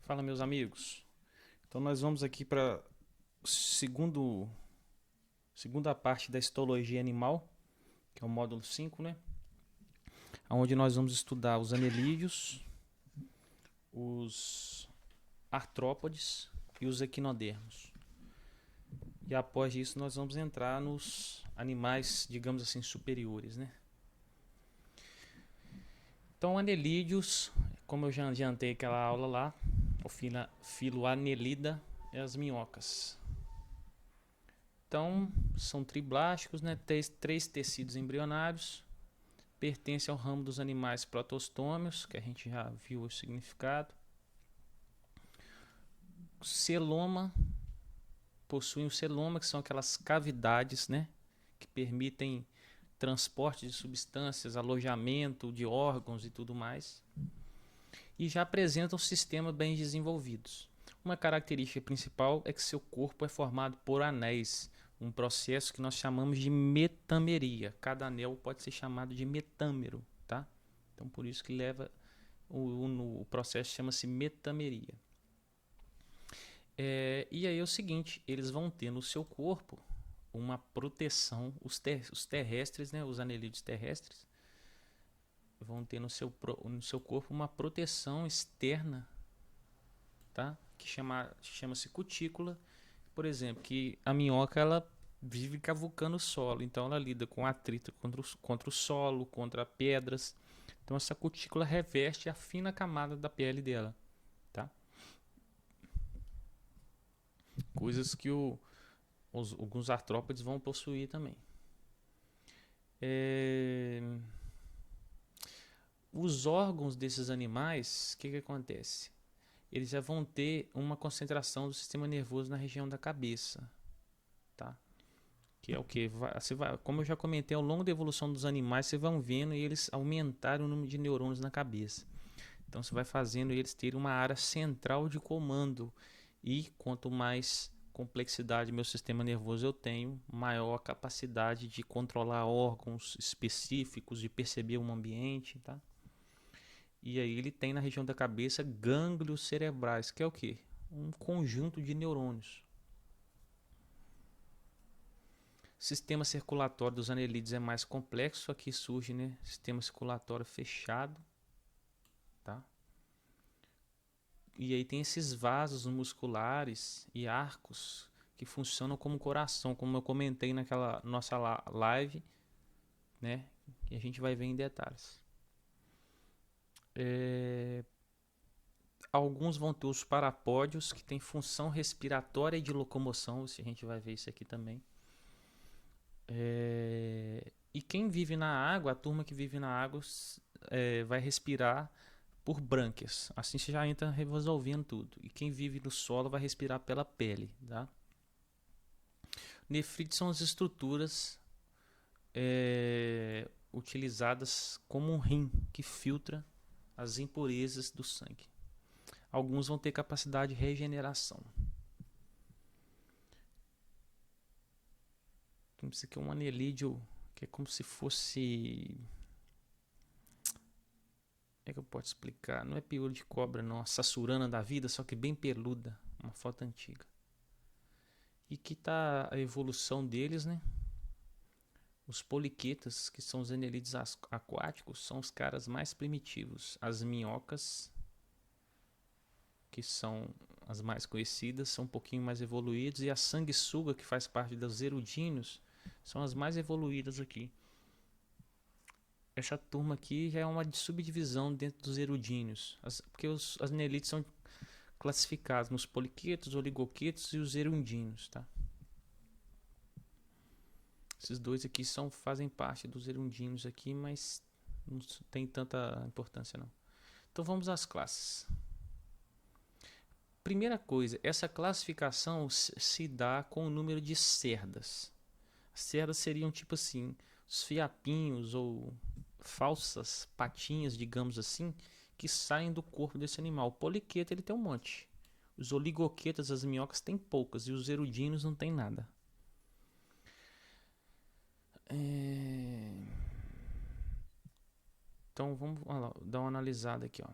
Fala, meus amigos. Então nós vamos aqui para segunda parte da histologia animal, que é o módulo 5, né? Onde nós vamos estudar os anelídeos, os artrópodes e os equinodermos. E após isso nós vamos entrar nos animais, digamos assim, superiores, né? Então, anelídeos, como eu já adiantei aquela aula lá, o filo Annelida é as minhocas. Então, são triblásticos, né? Três tecidos embrionários. Pertence ao ramo dos animais protostômios, que a gente já viu o significado. Celoma, possuem o celoma, que são aquelas cavidades, né? Que permitem transporte de substâncias, alojamento de órgãos e tudo mais. E já apresentam sistemas bem desenvolvidos. Uma característica principal é que seu corpo é formado por anéis, um processo que nós chamamos de metameria. Cada anel pode ser chamado de metâmero, tá? Então por isso que leva o processo chama-se metameria. E aí é o seguinte, eles vão ter no seu corpo uma proteção, os terrestres, né, os anelídeos terrestres, vão ter no seu corpo uma proteção externa, tá? Que chama-se cutícula. Por exemplo, que a minhoca ela vive cavucando o solo, então ela lida com atrito contra o solo, contra pedras. Então essa cutícula reveste a fina camada da pele dela, tá? Coisas que alguns artrópodes vão possuir também. É... Os órgãos desses animais, o que acontece? Eles já vão ter uma concentração do sistema nervoso na região da cabeça, tá? Que é o que? Como eu já comentei, ao longo da evolução dos animais, vocês vão vendo eles aumentarem o número de neurônios na cabeça. Então você vai fazendo eles terem uma área central de comando. E quanto mais complexidade meu sistema nervoso eu tenho, maior a capacidade de controlar órgãos específicos, de perceber um ambiente, tá? E aí ele tem na região da cabeça gânglios cerebrais, que é o que? Um conjunto de neurônios. O sistema circulatório dos anelídeos é mais complexo. Aqui surge, né, sistema circulatório fechado, tá? E aí tem esses vasos musculares e arcos que funcionam como coração, como eu comentei naquela nossa live, né? E a gente vai ver em detalhes. Alguns vão ter os parapódios, que tem função respiratória e de locomoção. A gente vai ver isso aqui também. E quem vive na água, a turma que vive na água, vai respirar por brânquias. Assim você já entra resolvendo tudo. E quem vive no solo vai respirar pela pele, tá? Nefrites são as estruturas utilizadas como um rim que filtra as impurezas do sangue. Alguns vão ter capacidade de regeneração. Isso aqui é um anelídeo que é como se fosse... Como é que eu posso explicar? Não é piolho de cobra, não. A sassurana da vida, só que bem peluda. Uma foto antiga. E que está a evolução deles, né? Os poliquetas, que são os anelídeos aquáticos, são os caras mais primitivos. As minhocas, que são as mais conhecidas, são um pouquinho mais evoluídos. E a sanguessuga, que faz parte dos erudíneos, são as mais evoluídas aqui. Essa turma aqui já é uma subdivisão dentro dos erudíneos, porque os anelídeos são classificados nos poliquetos, oligoquetos e os erundíneos, tá? Esses dois aqui fazem parte dos erundíneos aqui, mas não tem tanta importância não. Então vamos às classes. Primeira coisa, essa classificação se dá com o número de cerdas. As cerdas seriam tipo assim, os fiapinhos ou falsas patinhas, digamos assim, que saem do corpo desse animal. O poliqueta ele tem um monte. Os oligoquetas, as minhocas, têm poucas e os erudinos não tem nada. Então vamos dar uma analisada aqui, ó.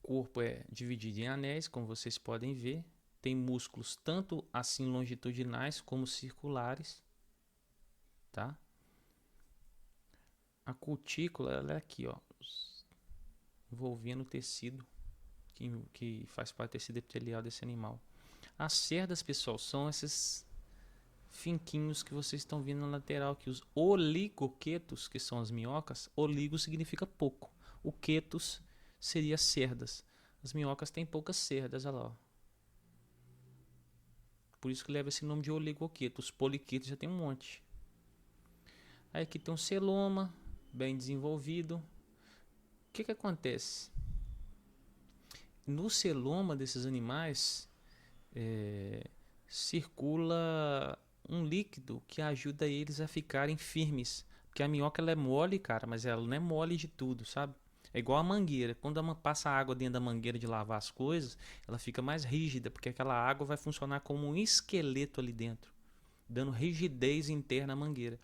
corpo é dividido em anéis, como vocês podem ver. Tem músculos tanto assim longitudinais como circulares, tá? A cutícula, ela é aqui, ó, envolvendo o tecido que faz parte do tecido epitelial desse animal. As cerdas, pessoal, são esses finquinhos que vocês estão vendo na lateral aqui, os oligoquetos, que são as minhocas. Oligo significa pouco. O quetos seria cerdas. As minhocas têm poucas cerdas, olha lá, ó. Por isso que leva esse nome de oligoqueto. Os poliquetos já tem um monte. Aí aqui tem um celoma bem desenvolvido. O que acontece? No celoma desses animais circula um líquido que ajuda eles a ficarem firmes. Porque a minhoca ela é mole, cara, mas ela não é mole de tudo, sabe? É igual a mangueira. Quando passa água dentro da mangueira de lavar as coisas, ela fica mais rígida, porque aquela água vai funcionar como um esqueleto ali dentro, dando rigidez interna à mangueira.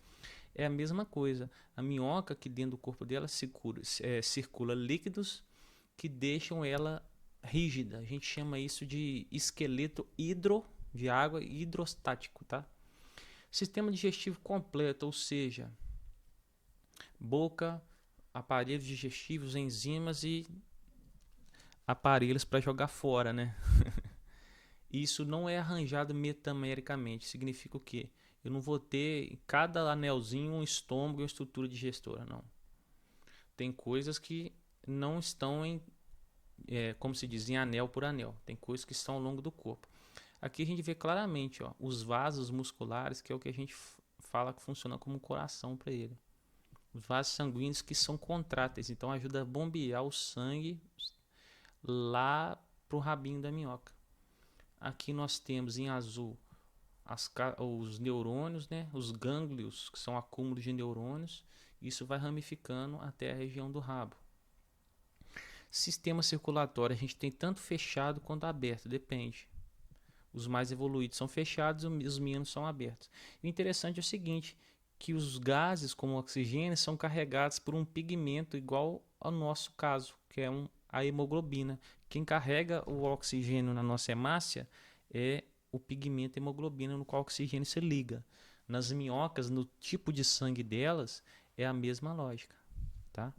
É a mesma coisa. A minhoca, que dentro do corpo dela circula líquidos que deixam ela rígida. A gente chama isso de esqueleto de água hidrostático, tá? Sistema digestivo completo, ou seja, boca, aparelhos digestivos, enzimas e aparelhos para jogar fora, né? Isso não é arranjado metamericamente. Significa o quê? Eu não vou ter em cada anelzinho um estômago e uma estrutura digestora, não. Tem coisas que não estão como se diz, em anel por anel. Tem coisas que estão ao longo do corpo. Aqui a gente vê claramente, ó, os vasos musculares, que é o que a gente fala que funciona como um coração para ele. Os vasos sanguíneos que são contráteis, então ajuda a bombear o sangue lá pro rabinho da minhoca. Aqui nós temos em azul os neurônios, né? Os gânglios, que são acúmulos de neurônios. Isso vai ramificando até a região do rabo. Sistema circulatório, a gente tem tanto fechado quanto aberto, depende. Os mais evoluídos são fechados, os menos são abertos. O interessante é o seguinte, que os gases, como o oxigênio, são carregados por um pigmento igual ao nosso caso, que é a hemoglobina. Quem carrega o oxigênio na nossa hemácia é o pigmento hemoglobina, no qual o oxigênio se liga. Nas minhocas, no tipo de sangue delas, é a mesma lógica, tá?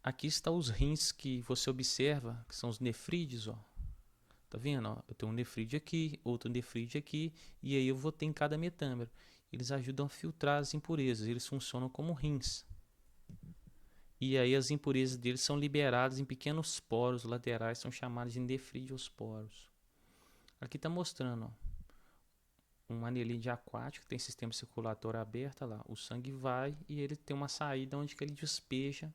Aqui estão os rins que você observa, que são os nefrídeos, ó. Tá vendo? Ó? Eu tenho um nefrídeo aqui, outro nefrídeo aqui, e aí eu vou ter em cada metâmero. Eles ajudam a filtrar as impurezas, eles funcionam como rins. E aí as impurezas deles são liberadas em pequenos poros laterais, são chamados de nefridiosporos. Aqui está mostrando, ó, um anelídeo aquático, tem sistema circulatório aberto, lá. O sangue vai e ele tem uma saída onde que ele despeja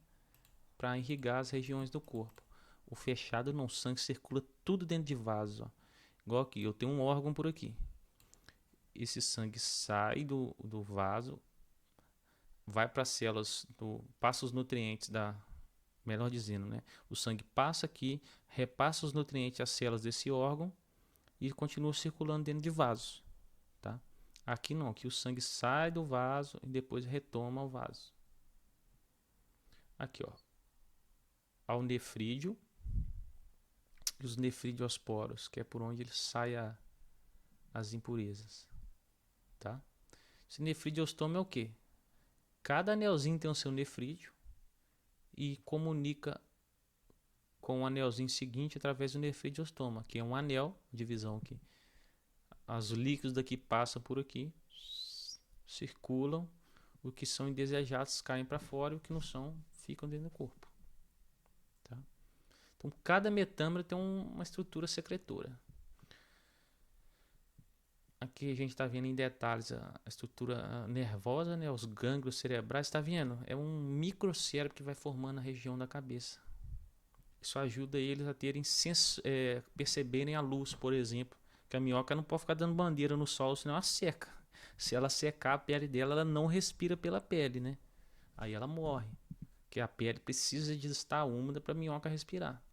para irrigar as regiões do corpo. O fechado não, o sangue circula tudo dentro de vasos, ó. Igual aqui, eu tenho um órgão por aqui. Esse sangue sai do vaso, vai para as células, passa os nutrientes melhor dizendo, né? O sangue passa aqui, repassa os nutrientes às células desse órgão e continua circulando dentro de vasos, tá? Aqui não, aqui o sangue sai do vaso e depois retoma o vaso. Aqui, ó, ao nefrídeo e os nefridiosporos, que é por onde ele sai as impurezas, tá? Esse nefridiostoma é o quê? Cada anelzinho tem o seu nefrídeo e comunica com o anelzinho seguinte através do nefridiostoma, que é um anel, divisão aqui. Os líquidos daqui passam por aqui, circulam, o que são indesejados caem para fora e o que não são ficam dentro do corpo. Tá? Então, cada metâmero tem uma estrutura secretora. Aqui a gente está vendo em detalhes a estrutura nervosa, né? Os gânglios cerebrais. Está vendo? É um microcérebro que vai formando a região da cabeça. Isso ajuda eles a terem perceberem a luz, por exemplo. Que a minhoca não pode ficar dando bandeira no sol, senão ela seca. Se ela secar a pele dela, ela não respira pela pele, né? Aí ela morre. Porque a pele precisa de estar úmida para a minhoca respirar.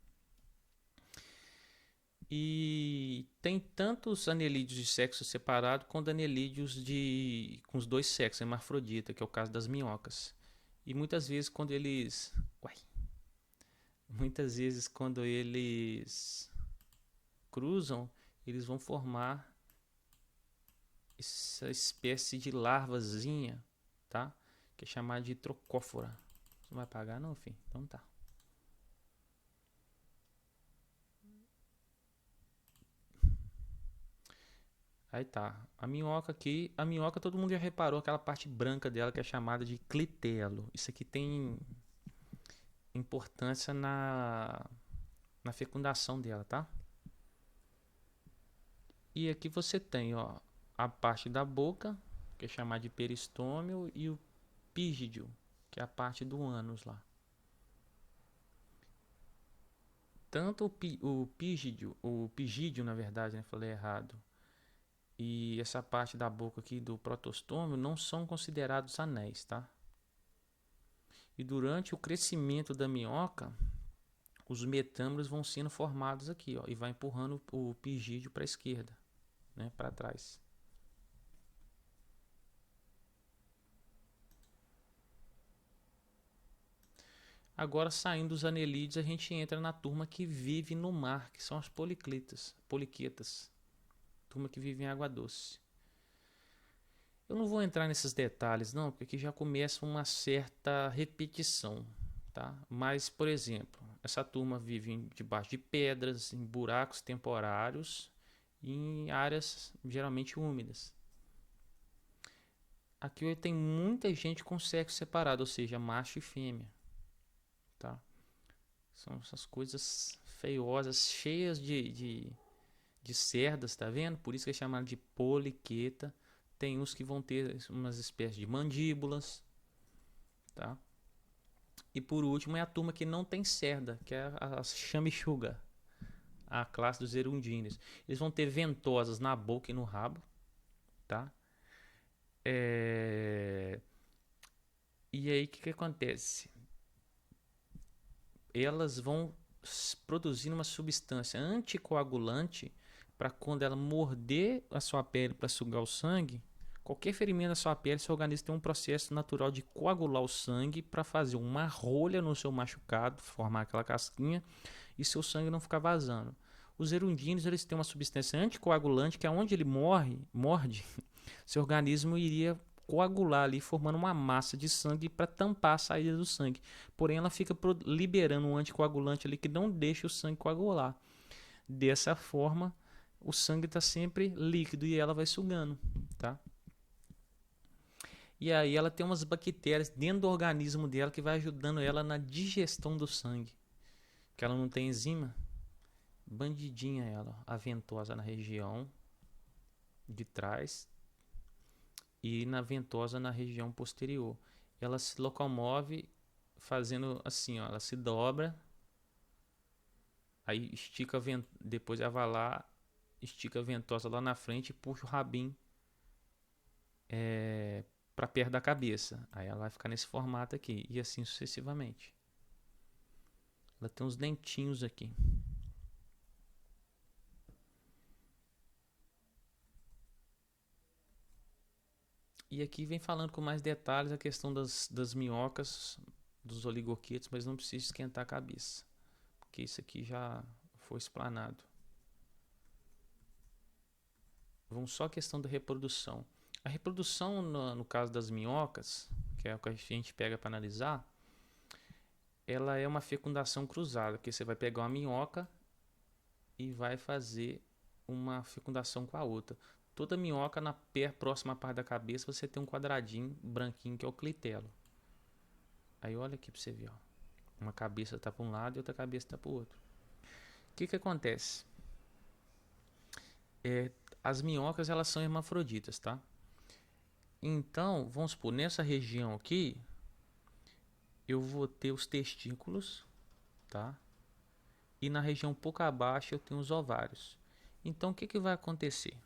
E tem tantos anelídeos de sexo separado quanto anelídeos com os dois sexos, hermafrodita, que é o caso das minhocas. E muitas vezes quando eles... muitas vezes quando eles cruzam, eles vão formar essa espécie de larvazinha, tá? Que é chamada de trocófora. Você não vai pagar não, filho? Então tá. Aí tá. A minhoca aqui, a minhoca todo mundo já reparou aquela parte branca dela que é chamada de clitelo. Isso aqui tem importância na fecundação dela, tá? E aqui você tem, ó, a parte da boca, que é chamada de peristômio, e o pígide, que é a parte do ânus lá. Tanto o pigídeo, na verdade, né, falei errado, e essa parte da boca aqui do protostômio não são considerados anéis, tá? E durante o crescimento da minhoca, os metâmeros vão sendo formados aqui, ó, e vai empurrando o pigídeo para a esquerda, né, para trás. Agora, saindo dos anelídeos, a gente entra na turma que vive no mar, que são as poliquetas, turma que vive em água doce. Eu não vou entrar nesses detalhes, não, porque aqui já começa uma certa repetição, tá? Mas, por exemplo, essa turma vive debaixo de pedras, em buracos temporários e em áreas geralmente úmidas. Aqui tem muita gente com sexo separado, ou seja, macho e fêmea, tá? São essas coisas feiosas, cheias de cerdas, tá vendo? Por isso que é chamado de poliqueta. Tem uns que vão ter umas espécies de mandíbulas, tá? E por último é a turma que não tem cerda, que é a chamichuga, a classe dos erundíneos. Eles vão ter ventosas na boca e no rabo, tá? E aí o que acontece? Elas vão produzindo uma substância anticoagulante para quando ela morder a sua pele para sugar o sangue, qualquer ferimento na sua pele, seu organismo tem um processo natural de coagular o sangue para fazer uma rolha no seu machucado, formar aquela casquinha e seu sangue não ficar vazando. Os erundíneos eles têm uma substância anticoagulante que aonde ele morde, seu organismo iria coagular ali, formando uma massa de sangue para tampar a saída do sangue. Porém, ela fica liberando um anticoagulante ali que não deixa o sangue coagular. Dessa forma, o sangue está sempre líquido e ela vai sugando, tá? E aí ela tem umas bactérias dentro do organismo dela que vai ajudando ela na digestão do sangue. Porque ela não tem enzima. Bandidinha ela, a ventosa na região de trás e na ventosa na região posterior. Ela se locomove fazendo assim, ó, ela se dobra, aí estica depois ela vai lá, estica a ventosa lá na frente e puxa o rabinho para perto da cabeça. Aí ela vai ficar nesse formato aqui e assim sucessivamente. Ela tem uns dentinhos aqui. E aqui vem falando com mais detalhes a questão das minhocas, dos oligoquetos, mas não precisa esquentar a cabeça, porque isso aqui já foi explanado. Vamos só à questão da reprodução. A reprodução, no caso das minhocas, que é o que a gente pega para analisar, ela é uma fecundação cruzada, que você vai pegar uma minhoca e vai fazer uma fecundação com a outra. Toda minhoca, na próxima parte da cabeça, você tem um quadradinho branquinho que é o clitelo. Aí olha aqui para você ver, ó. Uma cabeça está para um lado e outra cabeça está para o outro. O que acontece? As minhocas elas são hermafroditas, tá? Então, vamos supor, nessa região aqui, eu vou ter os testículos, tá? E na região um pouco abaixo eu tenho os ovários. Então, o que vai acontecer?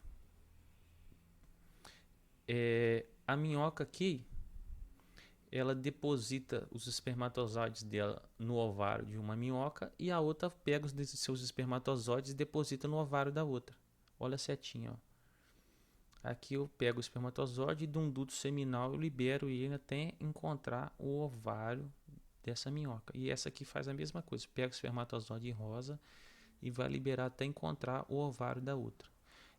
A minhoca aqui, ela deposita os espermatozoides dela no ovário de uma minhoca e a outra pega os seus espermatozoides e deposita no ovário da outra. Olha a setinha, ó. Aqui eu pego o espermatozoide e de um duto seminal eu libero ele até encontrar o ovário dessa minhoca. E essa aqui faz a mesma coisa, pega o espermatozoide rosa e vai liberar até encontrar o ovário da outra.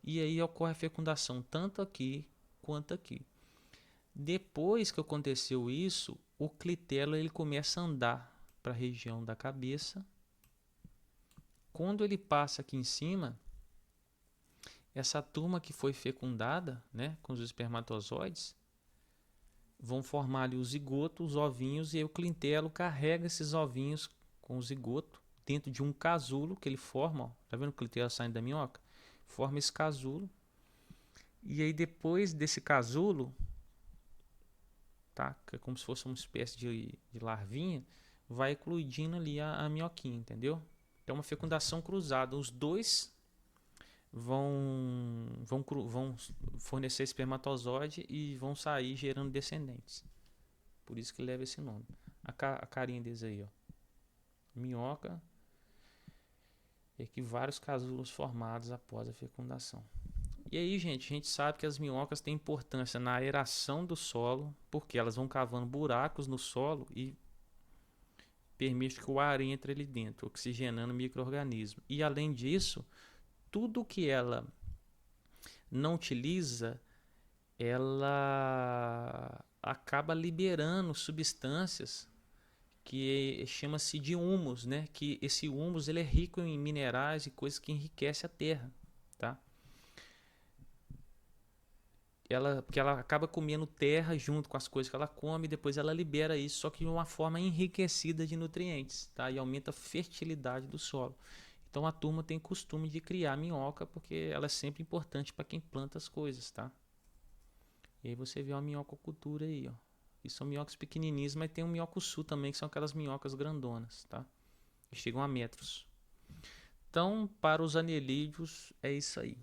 E aí ocorre a fecundação tanto aqui quanto aqui. Depois que aconteceu isso, o clitelo ele começa a andar para a região da cabeça. Quando ele passa aqui em cima, essa turma que foi fecundada, né, com os espermatozoides, vão formar ali o zigoto, os ovinhos, e aí o clitelo carrega esses ovinhos com o zigoto dentro de um casulo que ele forma. Ó, tá vendo o clitelo saindo da minhoca? Forma esse casulo. E aí depois desse casulo, tá, que é como se fosse uma espécie de larvinha, vai eclodindo ali a minhoquinha, entendeu? Então uma fecundação cruzada. Os dois vão fornecer espermatozoide e vão sair gerando descendentes. Por isso que leva esse nome. A carinha deles aí, ó. Minhoca é que vários casulos formados após a fecundação. E aí, gente, a gente sabe que as minhocas têm importância na aeração do solo, porque elas vão cavando buracos no solo e permite que o ar entre ali dentro, oxigenando o micro-organismo. E além disso, tudo que ela não utiliza, ela acaba liberando substâncias que chama-se de humus, né? Que esse humus ele é rico em minerais e coisas que enriquece a terra, tá? Porque ela acaba comendo terra junto com as coisas que ela come e depois ela libera isso, só que de uma forma enriquecida de nutrientes, tá? E aumenta a fertilidade do solo. Então a turma tem costume de criar minhoca porque ela é sempre importante para quem planta as coisas, tá? E aí você vê uma minhococultura aí, ó. E são minhocas pequenininhas, mas tem um minhocuçu também, que são aquelas minhocas grandonas, tá? Que chegam a metros. Então, para os anelídeos, é isso aí.